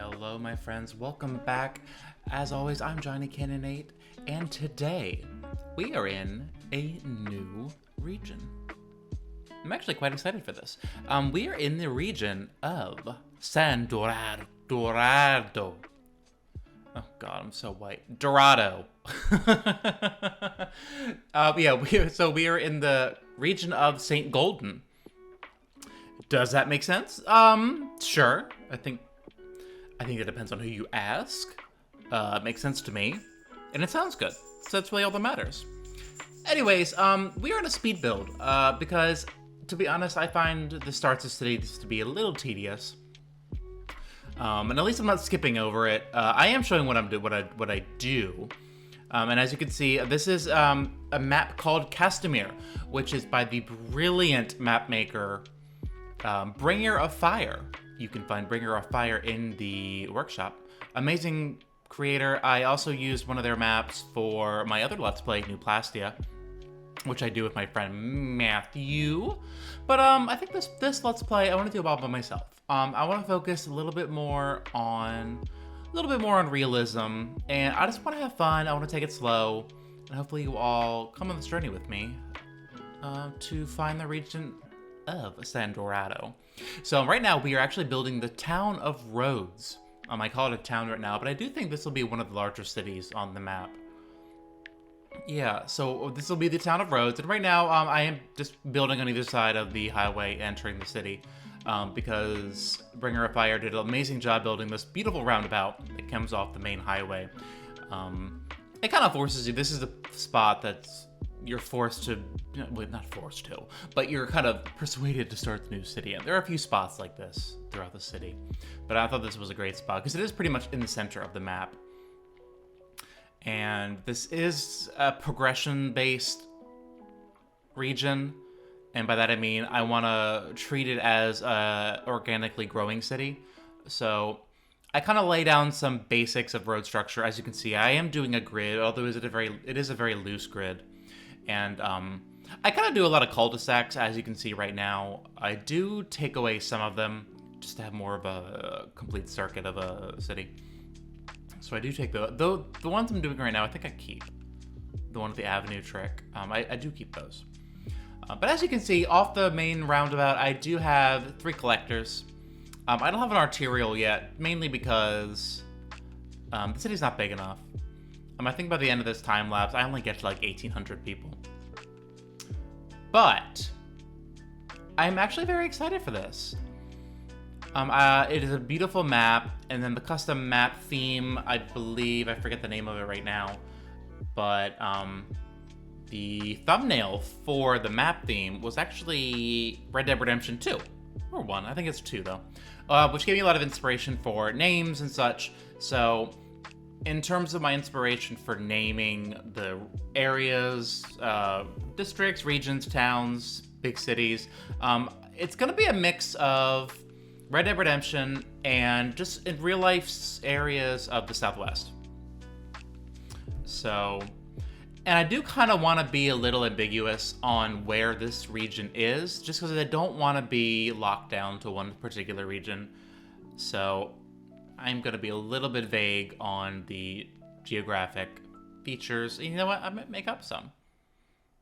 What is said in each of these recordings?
Hello, my friends. Welcome back. As always, I'm Johnny Cannon8, and today we are in a new region. I'm actually quite excited for this. We are in the region of Dorado. Oh God, I'm so white. Dorado. We are in the region of St. Golden. Does that make sense? Sure. I think it depends on who you ask. It makes sense to me, and it sounds good. So that's really all that matters. Anyways, we are in a speed build because, to be honest, I find the starts of cities to be a little tedious. And at least I'm not skipping over it. I am showing what I do. And as you can see, this is a map called Castamere, which is by the brilliant map maker Bringer of Fire. You can find Bringer of Fire in the workshop. Amazing creator. I also used one of their maps for my other Let's Play, New Plastia, which I do with my friend Matthew. But I think this Let's Play I want to do all by myself. I want to focus a little bit more on realism, and I just want to have fun. I want to take it slow, and hopefully you all come on this journey with me to find the region of San Dorado. So right now we are actually building the town of Rhodes. I call it a town right now, but I do think this will be one of the larger cities on the map. Yeah, so this will be the town of Rhodes, and right now I am just building on either side of the highway entering the city because Bringer of Fire did an amazing job building this beautiful roundabout that comes off the main highway. It kind of forces you, this is the spot that's you're forced to, well, not forced to, but you're kind of persuaded to start the new city. And there are a few spots like this throughout the city, but I thought this was a great spot because it is pretty much in the center of the map. And this is a progression-based region, and by that I mean I want to treat it as a organically growing city. So I kind of lay down some basics of road structure. As you can see, I am doing a grid, although it is a very loose grid. And I kind of do a lot of cul-de-sacs, as you can see right now. I do take away some of them just to have more of a complete circuit of a city. So I do take the ones I'm doing right now, I think I keep. The one with the avenue trick, I do keep those. But as you can see, off the main roundabout, I do have 3 collectors. I don't have an arterial yet, mainly because the city's not big enough. I think by the end of this time lapse, I only get to like 1,800 people. But I'm actually very excited for this. It is a beautiful map, and then the custom map theme, I believe, I forget the name of it right now, but the thumbnail for the map theme was actually Red Dead Redemption 2, or 1, I think it's 2 though, which gave me a lot of inspiration for names and such. So in terms of my inspiration for naming the areas, districts, regions, towns, big cities, it's going to be a mix of Red Dead Redemption and just in real life areas of the Southwest. So, and I do kind of want to be a little ambiguous on where this region is, just because I don't want to be locked down to one particular region. So I'm going to be a little bit vague on the geographic features. You know what? I might make up some.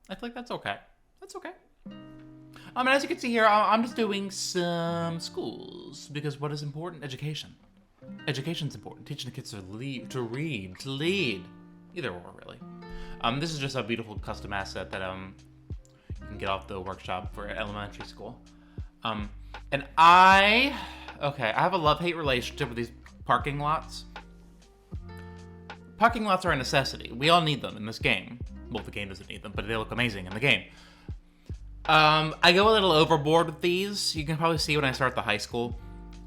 I feel like that's okay. That's okay. And as you can see here, I'm just doing some schools because what is important? Education. Education's important. Teaching the kids to read, to lead. Either or, really. This is just a beautiful custom asset that you can get off the workshop for elementary school. And I have a love-hate relationship with these parking lots. Parking lots are a necessity. We all need them in this game. Well, the game doesn't need them, but they look amazing in the game. I go a little overboard with these. You can probably see when I start the high school.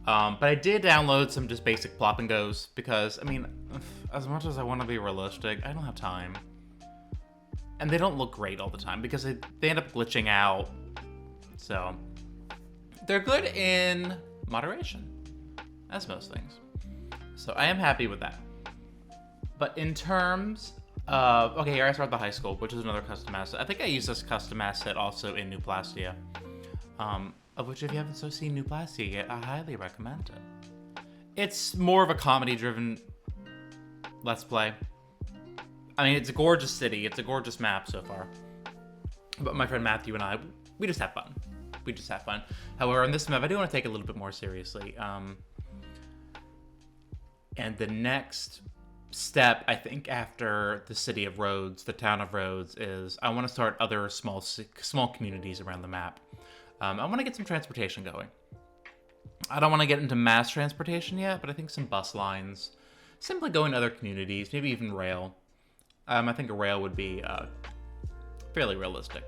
But I did download some just basic plop and goes because, I mean, as much as I want to be realistic, I don't have time. And they don't look great all the time because they end up glitching out. So they're good in moderation, as most things. So I am happy with that. But in terms of, okay, here I start the high school, which is another custom asset. I think I use this custom asset also in New Plastia. Of which, if you haven't seen New Plastia yet, I highly recommend it. It's more of a comedy-driven Let's Play. I mean, it's a gorgeous city. It's a gorgeous map so far. But my friend Matthew and I, we just have fun. We just have fun. However, on this map, I do want to take it a little bit more seriously. And the next step, I think, after the city of Rhodes, the town of Rhodes, is I want to start other small communities around the map. I want to get some transportation going. I don't want to get into mass transportation yet, but I think some bus lines, simply going to other communities, maybe even rail. I think a rail would be fairly realistic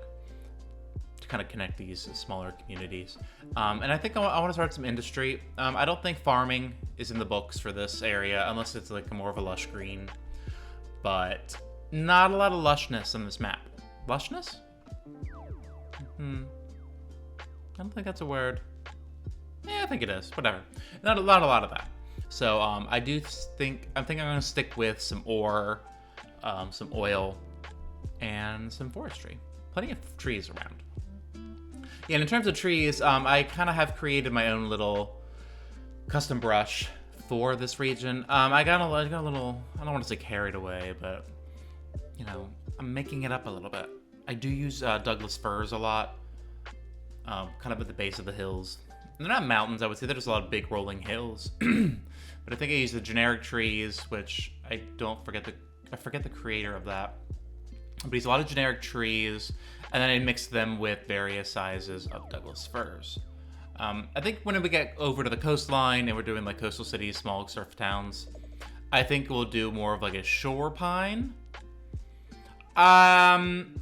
to kind of connect these smaller communities. And I think I want to start some industry. I don't think farming is in the books for this area, unless it's like more of a lush green. But not a lot of lushness on this map. Lushness? I don't think that's a word. Yeah, I think it is. Whatever. Not a lot of that. So I think I'm going to stick with some ore, some oil, and some forestry. Plenty of trees around. Yeah, and in terms of trees, I kind of have created my own little custom brush for this region. I got a little, I don't want to say carried away, but, you know, I'm making it up a little bit. I do use Douglas firs a lot, kind of at the base of the hills. They're not mountains, I would say. They're just a lot of big rolling hills. But I think I use the generic trees, which I forget the creator of that. But he's a lot of generic trees, and then I mix them with various sizes of Douglas firs. I think when we get over to the coastline and we're doing like coastal cities, small surf towns, I think we'll do more of like a shore pine. I'm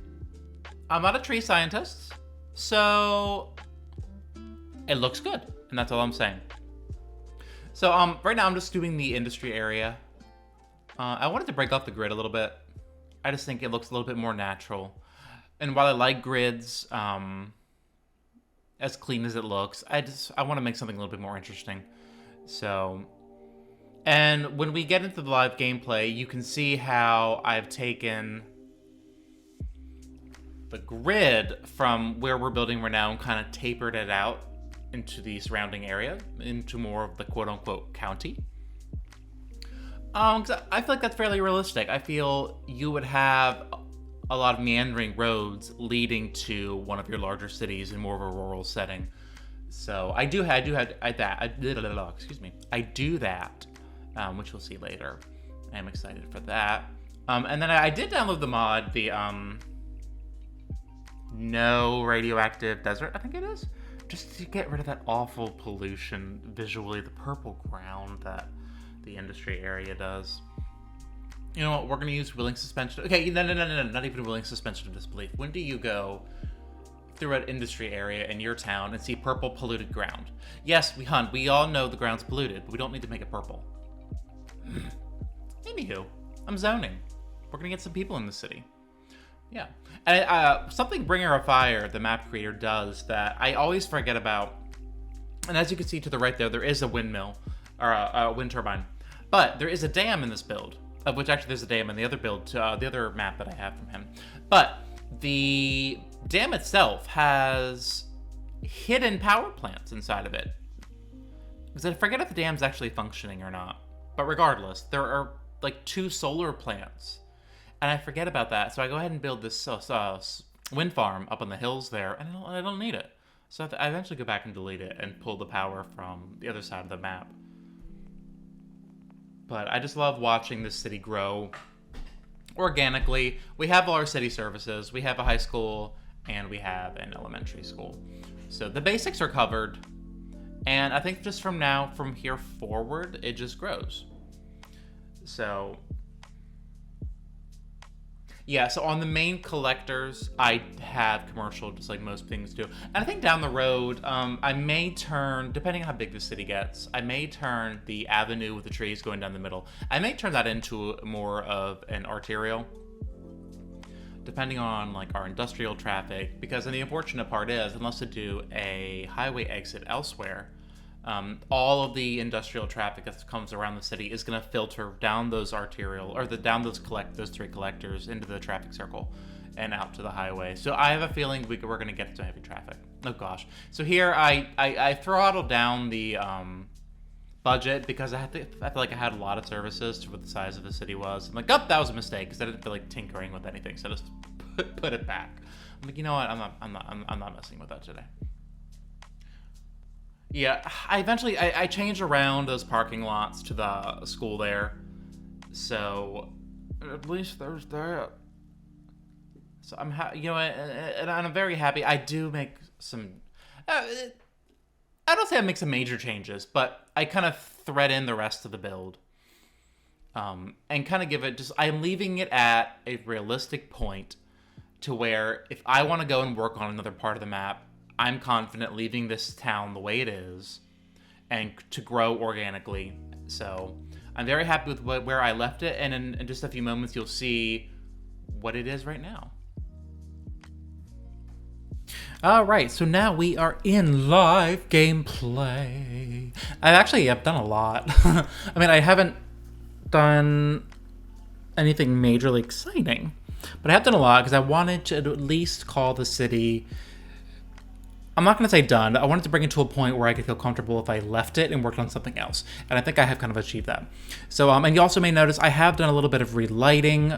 not a tree scientist, so it looks good, and that's all I'm saying. So right now I'm just doing the industry area. I wanted to break off the grid a little bit. I just think it looks a little bit more natural. And while I like grids, as clean as it looks, I want to make something a little bit more interesting. So, and when we get into the live gameplay, you can see how I've taken the grid from where we're building right now and kind of tapered it out into the surrounding area, into more of the quote-unquote county. 'Cause I feel like that's fairly realistic. I feel you would have a lot of meandering roads leading to one of your larger cities in more of a rural setting. So I do that, which we'll see later. I'm excited for that. And then I did download the mod, the No Radioactive Desert, I think it is, just to get rid of that awful pollution visually, the purple ground that the industry area does. You know what? We're going to use willing suspension. Okay, no, not even willing suspension of disbelief. When do you go through an industry area in your town and see purple polluted ground? Yes, we all know the ground's polluted, but we don't need to make it purple. Anywho, I'm zoning. We're going to get some people in the city. Yeah. And something Bringer of Fire, the map creator, does that I always forget about. And as you can see to the right there is a windmill, or a wind turbine. But there is a dam in this build, of which actually there's a dam in the other build, the other map that I have from him. But the dam itself has hidden power plants inside of it. Because I forget if the dam's actually functioning or not. But regardless, there are like 2 solar plants. And I forget about that, so I go ahead and build this wind farm up on the hills there, and I don't need it. So I eventually go back and delete it and pull the power from the other side of the map. But I just love watching this city grow organically. We have all our city services. We have a high school, and we have an elementary school. So the basics are covered. And I think just from here forward, it just grows. So yeah, so on the main collectors, I have commercial, just like most things do. And I think down the road, I may turn, depending on how big the city gets, I may turn the avenue with the trees going down the middle, I may turn that into more of an arterial, depending on like our industrial traffic. Because the unfortunate part is, unless they do a highway exit elsewhere, all of the industrial traffic that comes around the city is going to filter down those arterial, or down those 3 collectors into the traffic circle and out to the highway. So I have a feeling we're going to get to heavy traffic. Oh gosh. So here I throttle down the budget because I feel like I had a lot of services for what the size of the city was. I'm like, oh, that was a mistake because I didn't feel like tinkering with anything, so I just put it back. I'm like, you know what? I'm not messing with that today. Yeah, I changed around those parking lots to the school there, so at least there's that. So and I'm very happy. I do make some. I don't say I make some major changes, but I kind of thread in the rest of the build, and kind of give it I'm leaving it at a realistic point to where if I want to go and work on another part of the map, I'm confident leaving this town the way it is and to grow organically. So I'm very happy with where I left it, and in just a few moments you'll see what it is right now. Alright, so now we are in live gameplay. I've done a lot. I mean, I haven't done anything majorly exciting, but I have done a lot because I wanted to at least call the city, I'm not going to say done. I wanted to bring it to a point where I could feel comfortable if I left it and worked on something else. And I think I have kind of achieved that. So, and you also may notice I have done a little bit of relighting,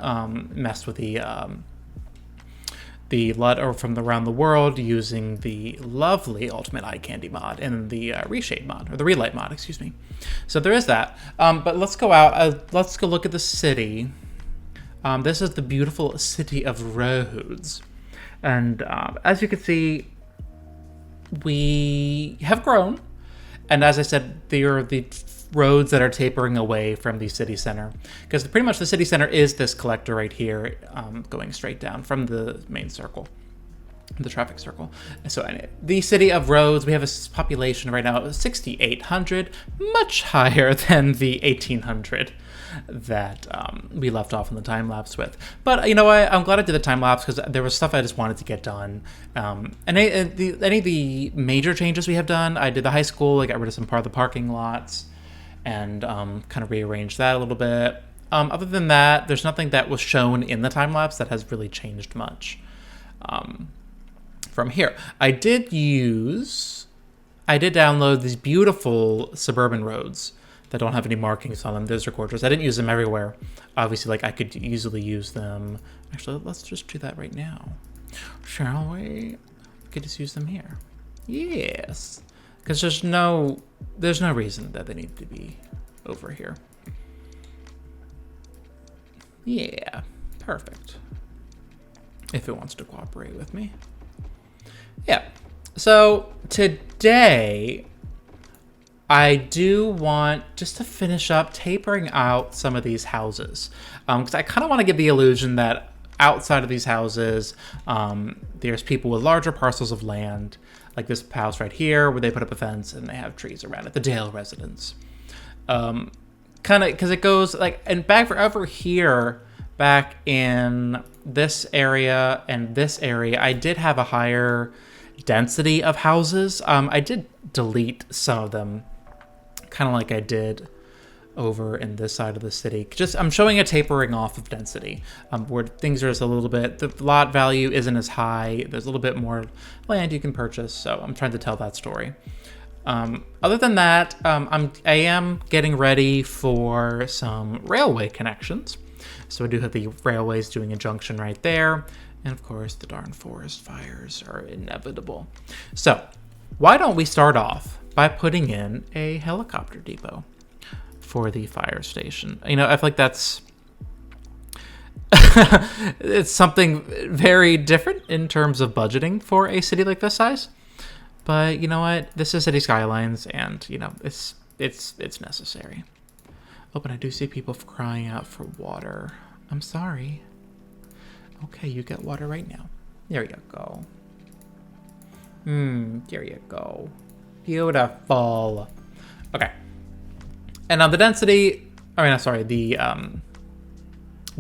messed with the LUT from around the world using the lovely Ultimate Eye Candy mod and the Reshade mod, or the Relight mod, excuse me. So there is that. But let's go out. Let's go look at the city. This is the beautiful city of Rhodes. And as you can see, we have grown. And as I said, there are the roads that are tapering away from the city center, because pretty much the city center is this collector right here, going straight down from the main circle, the traffic circle. So the city of Rhodes, we have a population right now of 6,800, much higher than the 1,800 that we left off in the time lapse with. But you know what? I'm glad I did the time lapse because there was stuff I just wanted to get done. And any of the major changes we have done, I did the high school. I got rid of some part of the parking lots and kind of rearranged that a little bit. Other than that, there's nothing that was shown in the time lapse that has really changed much from here. I did download these beautiful suburban roads that don't have any markings on them. Those are gorgeous. I didn't use them everywhere. Obviously, like I could easily use them. Actually, let's just do that right now. Shall we? We could just use them here. Yes. Because there's no reason that they need to be over here. Yeah, perfect. If it wants to cooperate with me. Yeah. So today, I do want just to finish up tapering out some of these houses. Because I kind of want to give the illusion that outside of these houses, there's people with larger parcels of land, like this house right here where they put up a fence and they have trees around it, the Dale residence. Kind of because it goes like, and back over here, back in this area and this area, I did have a higher density of houses. I did delete some of them, kind of like I did over in this side of the city. I'm showing a tapering off of density, where things are just a little bit, the lot value isn't as high. There's a little bit more land you can purchase. So I'm trying to tell that story. Other than that, I am getting ready for some railway connections. So I do have the railways doing a junction right there. And of course, the darn forest fires are inevitable. So why don't we start off by putting in a helicopter depot for the fire station? You know, I feel like that's it's something very different in terms of budgeting for a city like this size. But you know what? This is Cities Skylines, and you know it's necessary. Oh, but I do see people crying out for water. I'm sorry. Okay, you get water right now. There you go. There you go. Beautiful. Okay. And now the density, the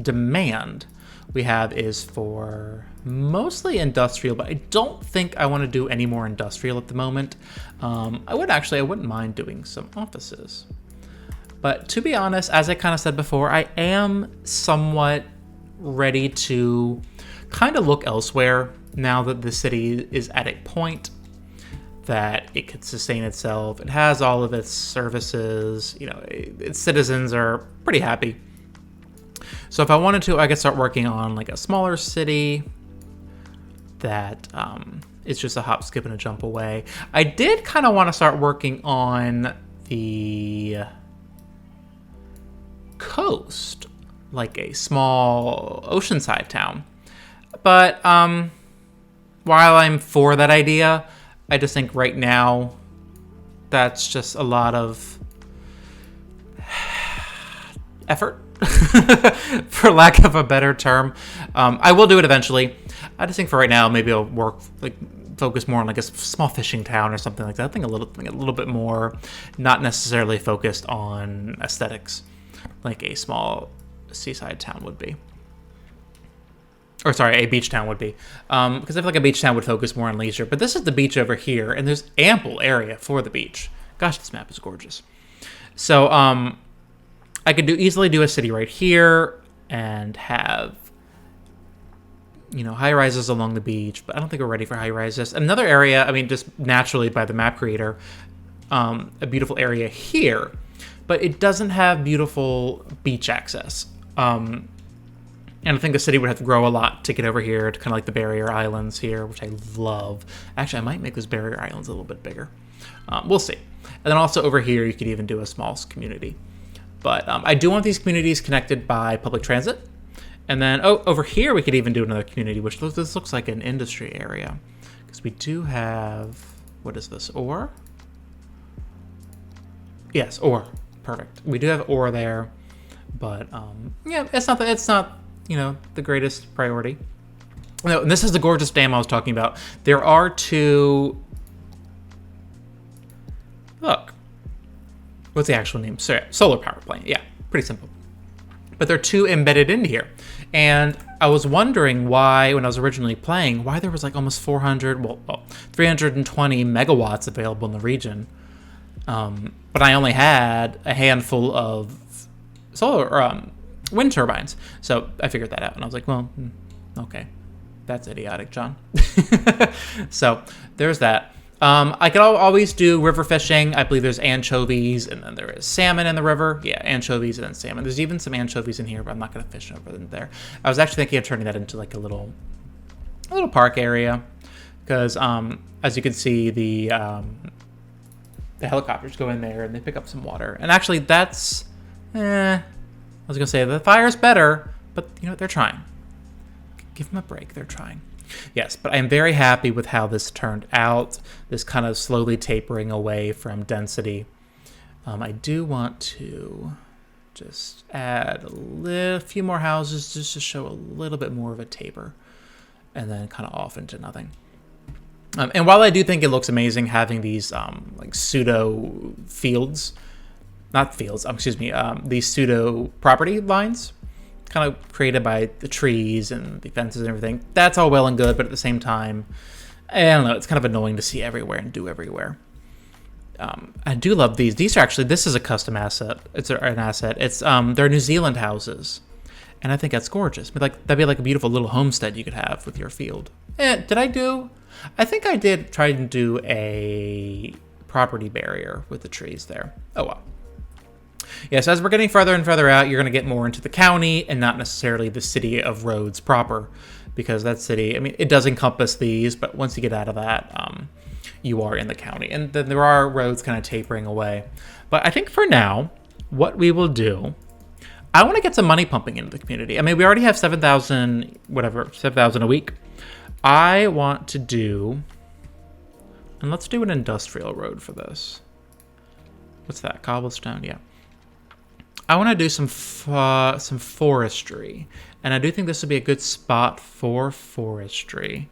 demand we have is for mostly industrial, but I don't think I want to do any more industrial at the moment. I wouldn't mind doing some offices. But to be honest, as I kind of said before, I am somewhat ready to kind of look elsewhere now that the city is at a point that it could sustain itself. It has all of its services. You know, its citizens are pretty happy. So if I wanted to, I could start working on like a smaller city that is just a hop, skip, and a jump away. I did kind of want to start working on the coast, like a small oceanside town. But while I'm for that idea, I just think right now that's just a lot of effort, for lack of a better term. I will do it eventually. I just think for right now, maybe I'll focus more on like a small fishing town or something like that. I think a little bit more, not necessarily focused on aesthetics, like a small seaside town would be. Or sorry, a beach town would be. Because I feel like a beach town would focus more on leisure. But this is the beach over here, and there's ample area for the beach. Gosh, this map is gorgeous. So I could easily do a city right here and have, you know, high rises along the beach. But I don't think we're ready for high rises. Another area, I mean, just naturally by the map creator, a beautiful area here. But it doesn't have beautiful beach access. And I think the city would have to grow a lot to get over here to kind of like the barrier islands here, which I love. Actually, I might make those barrier islands a little bit bigger. We'll see. And then also over here, you could even do a small community. But I do want these communities connected by public transit. And then over here, we could even do another community, which this looks like an industry area. Because we do have, what is this, ore? Yes, ore. Perfect. We do have ore there. But yeah, it's not you know, the greatest priority. No, and this is the gorgeous dam I was talking about. There are two... Look. What's the actual name? Solar power plant. Yeah, pretty simple. But there are two embedded into here. And I was wondering why, when I was originally playing, why there was like almost 320 megawatts available in the region. But I only had a handful of solar... wind turbines. So I figured that out, and I was like, well, okay, that's idiotic, John. So there's that. I could always do river fishing. I believe there's anchovies, and then there is salmon in the river. Yeah, anchovies and then salmon. There's even some anchovies in here, but I'm not going to fish over them there. I was actually thinking of turning that into like a little park area, because as you can see, the helicopters go in there and they pick up some water. And actually, that's I was going to say, the fire's better, but, you know, they're trying. Give them a break. They're trying. Yes, but I'm very happy with how this turned out, this kind of slowly tapering away from density. I do want to just add a few more houses just to show a little bit more of a taper, and then kind of off into nothing. And while I do think it looks amazing having these like pseudo fields, not fields, excuse me, these pseudo property lines kind of created by the trees and the fences and everything. That's all well and good, but at the same time, I don't know, it's kind of annoying to see everywhere and do everywhere. I do love these. These are actually, this is a custom asset. It's an asset. It's they're New Zealand houses, and I think that's gorgeous. But like that'd be like a beautiful little homestead you could have with your field. I think I did try to do a property barrier with the trees there. Oh well. Yes, as we're getting further and further out, you're going to get more into the county and not necessarily the city of Rhodes proper, because that city, I mean, it does encompass these, but once you get out of that, you are in the county. And then there are roads kind of tapering away. But I think for now, what we will do, I want to get some money pumping into the community. I mean, we already have 7,000 a week. I want to do, and let's do an industrial road for this. What's that? Cobblestone? Yeah. I want to do some forestry, and I do think this would be a good spot for forestry.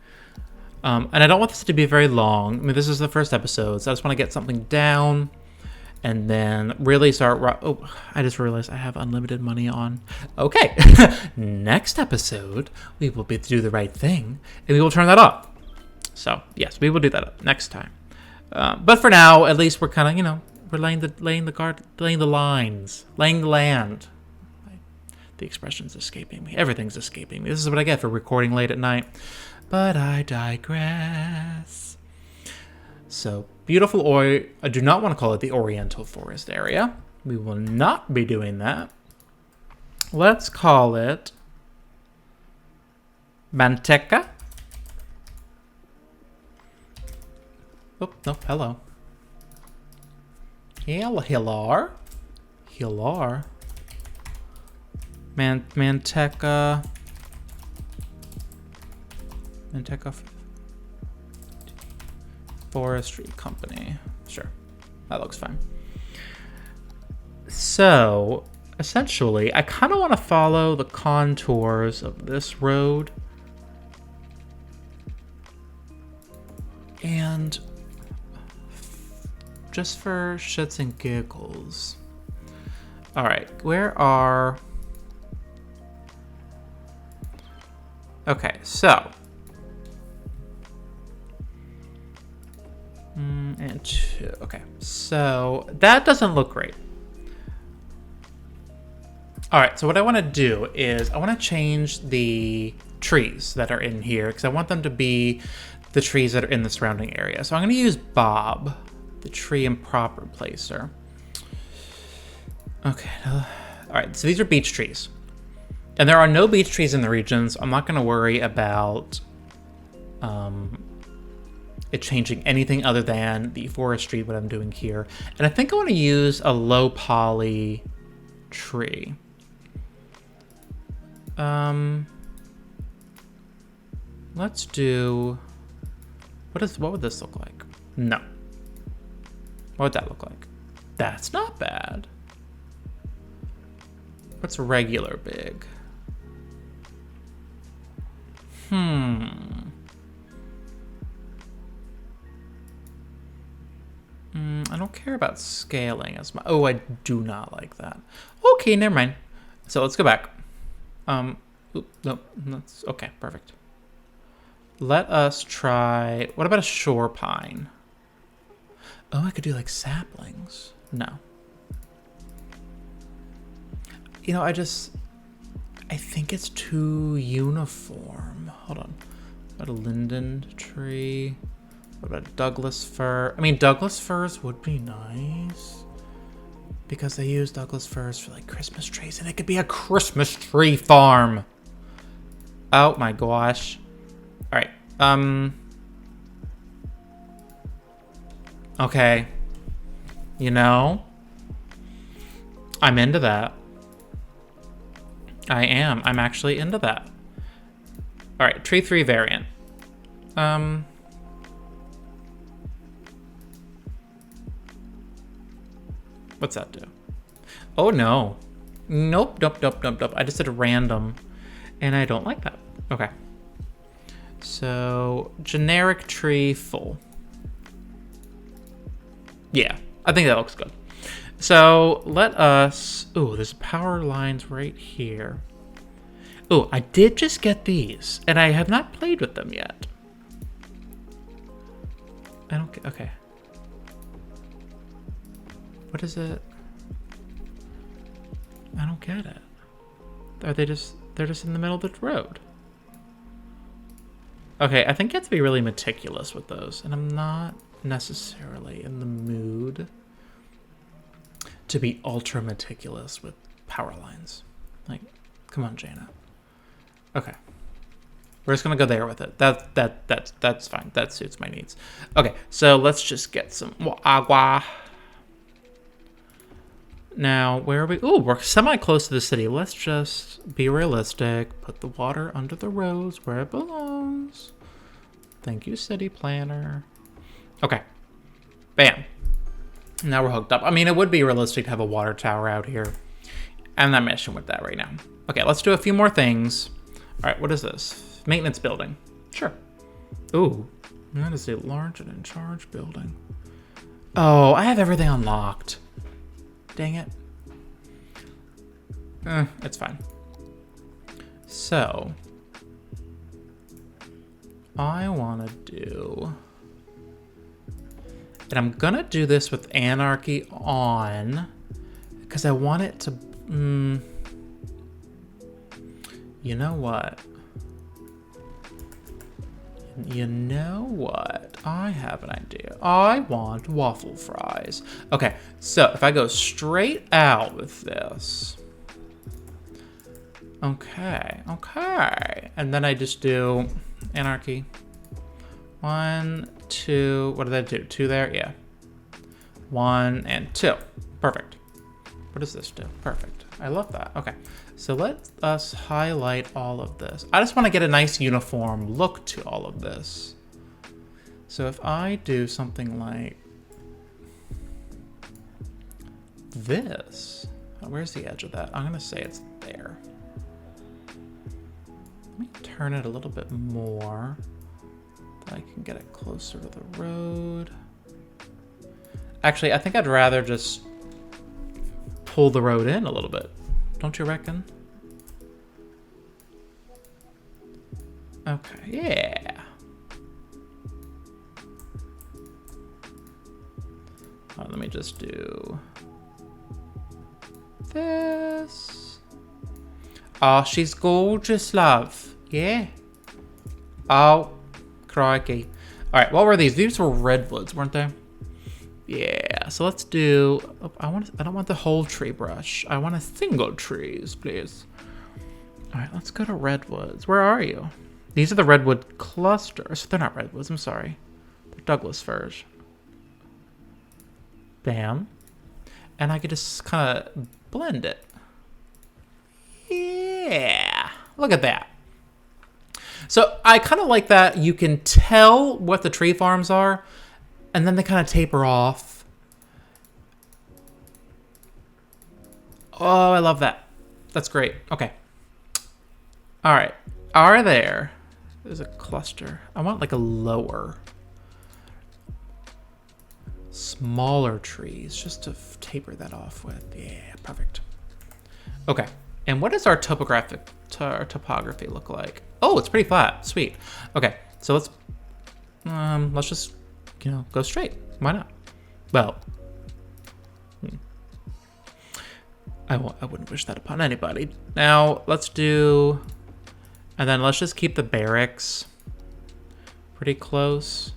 And I don't want this to be very long. I mean, this is the first episode, so I just want to get something down, and then really start... Oh, I just realized I have unlimited money on. Okay, next episode, we will do the right thing, and we will turn that off. So, yes, we will do that next time. But for now, at least we're kind of, you know, we're laying the lines, laying the land. The expression's escaping me. Everything's escaping me. This is what I get for recording late at night. But I digress. So beautiful I do not want to call it the Oriental Forest area. We will not be doing that. Let's call it Manteca. Oh, no, hello. Hillar. Manteca Forestry Company. Sure, that looks fine. So, essentially, I kind of want to follow the contours of this road. And just for shits and giggles. All right, where are... Okay, so... and two. Okay, so that doesn't look great. All right, so what I want to do is I want to change the trees that are in here because I want them to be the trees that are in the surrounding area. So I'm going to use Bob, the tree and proper placer. Okay, all right, so these are beech trees. And there are no beech trees in the regions. I'm not going to worry about it changing anything other than the forestry, what I'm doing here. And I think I want to use a low poly tree. Let's do... What would this look like? No. What would that look like? That's not bad. What's regular big? I don't care about scaling as much. Oh, I do not like that. Okay, never mind. So let's go back. Nope, that's okay, perfect. Let us try, what about a shore pine? Oh, I could do like saplings. No. You know, I think it's too uniform. Hold on. What about a linden tree? What about a Douglas fir? I mean, Douglas firs would be nice. Because they use Douglas firs for like Christmas trees, and it could be a Christmas tree farm. Oh my gosh. All right. Okay. You know, I'm into that. I am. I'm actually into that. All right, tree 3 variant. What's that do? Oh no. Nope. I just did a random, and I don't like that. Okay. So generic tree full. Yeah, I think that looks good. So let us, ooh, there's power lines right here. Ooh, I did just get these, and I have not played with them yet. I don't get, okay. What is it? I don't get it. Are they just, they're just in the middle of the road. Okay, I think you have to be really meticulous with those, and I'm not necessarily in the mood to be ultra meticulous with power lines. Like, come on, Jaina. Okay. We're just gonna go there with it. That's fine. That suits my needs. Okay, so let's just get some agua. Now, where are we? Ooh, we're semi-close to the city. Let's just be realistic. Put the water under the roads where it belongs. Thank you, city planner. Okay. Bam. Now we're hooked up. I mean, it would be realistic to have a water tower out here. I'm not messing with that right now. Okay, let's do a few more things. All right, what is this? Maintenance building. Sure. Ooh, that is a large and in charge building. Oh, I have everything unlocked. Dang it. It's fine. So, I want to do... And I'm going to do this with Anarchy on, because I want it to... You know what? You know what? I have an idea. I want waffle fries. Okay, so if I go straight out with this. Okay, okay. And then I just do anarchy. 1, 2, what did I do? 2 there? Yeah. 1 and 2. Perfect. What does this do? Perfect. I love that. Okay, so let us highlight all of this. I just want to get a nice uniform look to all of this. So if I do something like this, where's the edge of that? I'm going to say it's there. Let me turn it a little bit more so I can get it closer to the road. Actually, I think I'd rather just pull the road in a little bit. Don't you reckon? Okay, yeah. Let me just do this. Oh, she's gorgeous, love. Yeah. Oh, crikey. All right, what were these? These were redwoods, weren't they? Yeah. So let's do. Oh, I don't want the whole tree brush. I want a single trees, please. All right, let's go to redwoods. Where are you? These are the redwood clusters. They're not redwoods. I'm sorry. They're Douglas firs. Bam. And I could just kind of blend it. Yeah. Look at that. So I kind of like that you can tell what the tree farms are, and then they kind of taper off. Oh, I love that. That's great. Okay. All right. There's a cluster. I want like a lower. Smaller trees just to taper that off with. Yeah, perfect. Okay, and what does our topography look like? Oh, it's pretty flat. Sweet. Okay, so let's just go straight. Why not? Well, I wouldn't wish that upon anybody. Now let's do, and then let's just keep the barracks pretty close.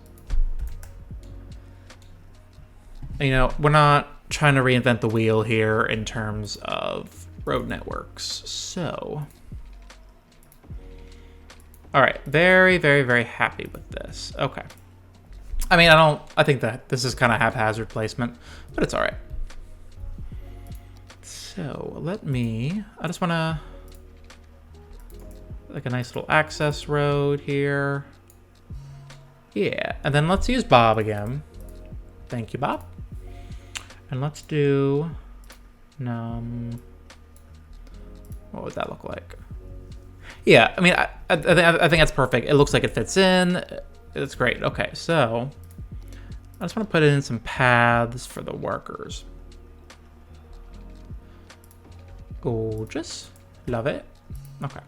We're not trying to reinvent the wheel here in terms of road networks. So, all right, very, very, very happy with this. Okay. I mean, I think that this is kind of haphazard placement, but it's all right. So I just want to, like a nice little access road here. Yeah, and then let's use Bob again. Thank you, Bob. And let's do, what would that look like? Yeah, I mean, I think that's perfect. It looks like it fits in. It's great. Okay, so I just want to put in some paths for the workers. Gorgeous. Love it. Okay.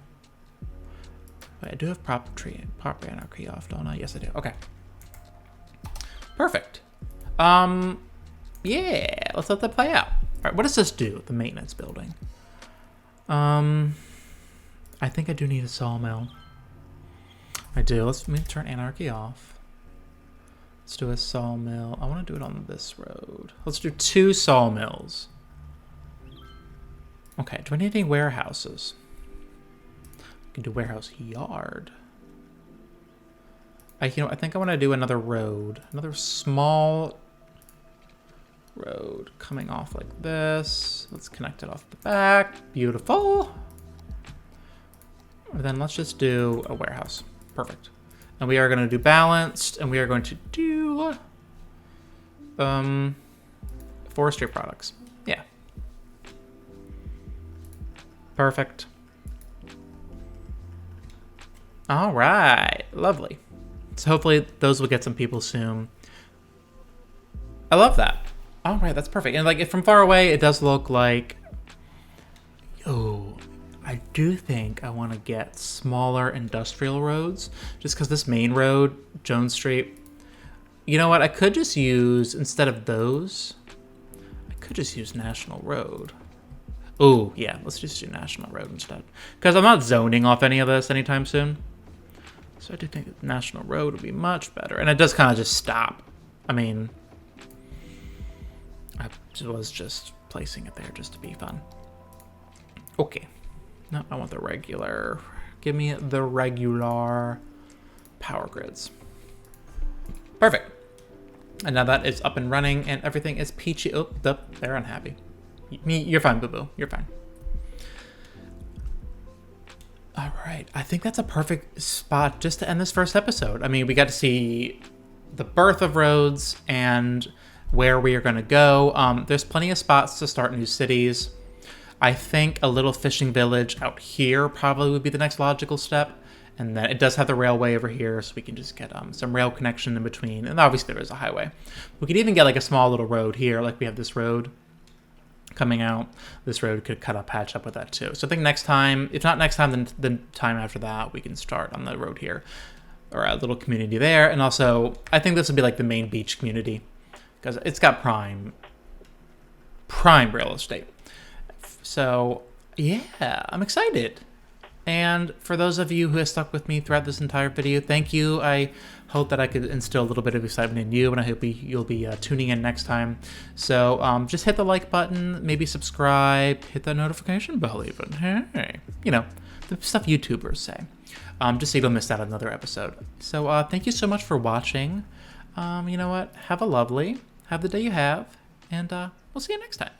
Wait, I do have proper anarchy off, don't I? Yes, I do. Okay. Perfect. Yeah, let's let that play out. All right, what does this do, the maintenance building? I think I do need a sawmill. I do. Let me turn anarchy off. Let's do a sawmill. I want to do it on this road. Let's do 2 sawmills. Okay, do I need any warehouses? We can do warehouse yard. I think I want to do another road. Another small road coming off like this. Let's connect it off the back. Beautiful. And then let's just do a warehouse. Perfect. And we are going to do balanced, and we are going to do forestry products. Yeah. Perfect. All right. Lovely. So hopefully those will get some people soon. I love that. All right, that's perfect. And like from far away, it does look like, oh, I do think I want to get smaller industrial roads, just because this main road, Jones Street, you know what? I could just use, instead of those, I could just use National Road. Oh, yeah, let's just do National Road instead, because I'm not zoning off any of this anytime soon. So I do think National Road would be much better. And it does kind of just stop. I mean, I was just placing it there just to be fun. Okay. No, I want the regular. Give me the regular power grids. Perfect. And now that is up and running and everything is peachy. Oh, they're unhappy. You're fine, boo-boo. You're fine. All right. I think that's a perfect spot just to end this first episode. I mean, we got to see the birth of Rhodes and where we are going to go. There's plenty of spots to start new cities. I think a little fishing village out here probably would be the next logical step. And then it does have the railway over here, so we can just get some rail connection in between. And obviously there is a highway. We could even get like a small little road here, like we have this road coming out. This road could patch up with that too. So I think next time, if not next time, then the time after that, we can start on the road here. Or a little community there. And also, I think this would be like the main beach community. Because it's got prime real estate. So, yeah, I'm excited. And for those of you who have stuck with me throughout this entire video, thank you. I hope that I could instill a little bit of excitement in you, and I hope you'll be tuning in next time. So just hit the like button, maybe subscribe, hit that notification bell even. Hey, you know, the stuff YouTubers say. Just so you don't miss out on another episode. So thank you so much for watching. You know what? Have the day you have, and we'll see you next time.